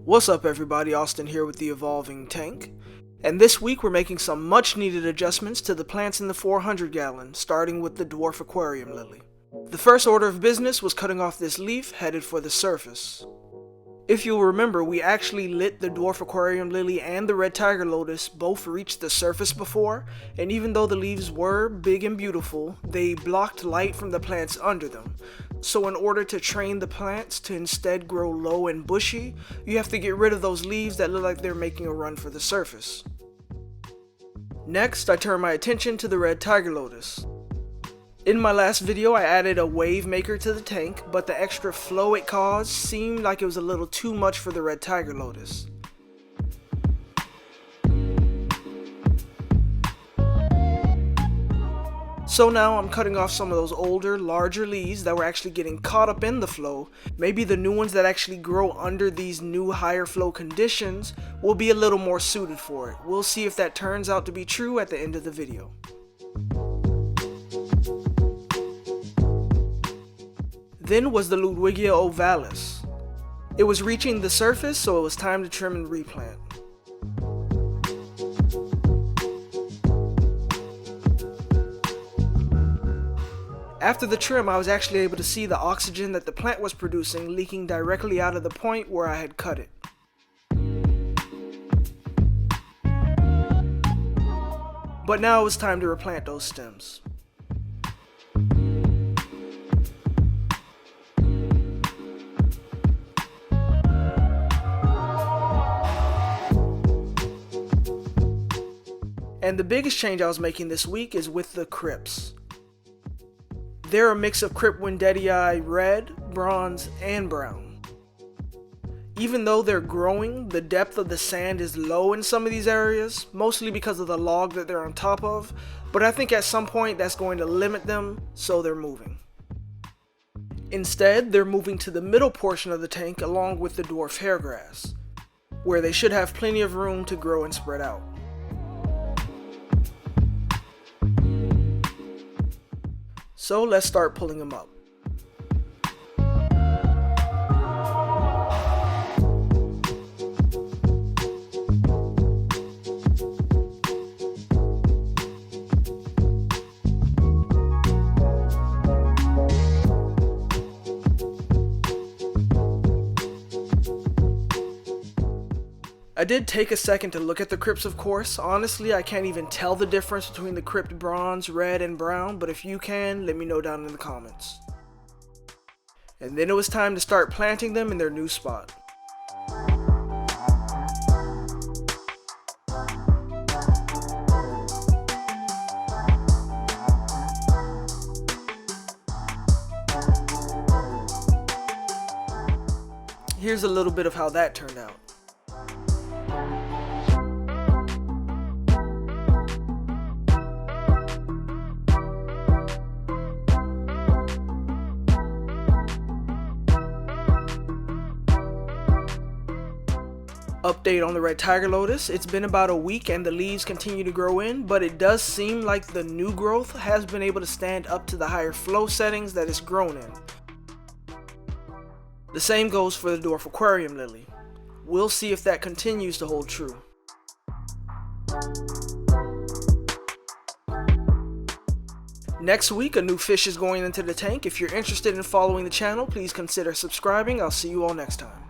What's up everybody, Austin here with the Evolving Tank, and this week we're making some much needed adjustments to the plants in the 400 gallon, starting with the dwarf aquarium lily. The first order of business was cutting off this leaf headed for the surface. If you'll remember, we actually lit the dwarf aquarium lily and the red tiger lotus both reached the surface before, and even though the leaves were big and beautiful, they blocked light from the plants under them. So in order to train the plants to instead grow low and bushy, you have to get rid of those leaves that look like they're making a run for the surface. Next, I turn my attention to the red tiger lotus. In my last video, I added a wave maker to the tank, but the extra flow it caused seemed like it was a little too much for the red tiger lotus. So now I'm cutting off some of those older, larger leaves that were actually getting caught up in the flow. Maybe the new ones that actually grow under these new higher flow conditions will be a little more suited for it. We'll see if that turns out to be true at the end of the video. Then was the Ludwigia ovalis. It was reaching the surface, so it was time to trim and replant. After the trim, I was actually able to see the oxygen that the plant was producing leaking directly out of the point where I had cut it. But now it was time to replant those stems. And the biggest change I was making this week is with the crypts. They're a mix of Crypt Wendetii red, bronze, and brown. Even though they're growing, the depth of the sand is low in some of these areas, mostly because of the log that they're on top of, but I think at some point that's going to limit them, so they're moving. Instead, they're moving to the middle portion of the tank along with the dwarf hairgrass, where they should have plenty of room to grow and spread out. So let's start pulling them up. I did take a second to look at the crypts, of course. Honestly, I can't even tell the difference between the crypt bronze, red, and brown, but if you can, let me know down in the comments. And then it was time to start planting them in their new spot. Here's a little bit of how that turned out. Update on the red tiger lotus. It's been about a week and the leaves continue to grow in, but it does seem like the new growth has been able to stand up to the higher flow settings that it's grown in. The same goes for the dwarf aquarium lily. We'll see if that continues to hold true. Next week, a new fish is going into the tank. If you're interested in following the channel, please consider subscribing. I'll see you all next time.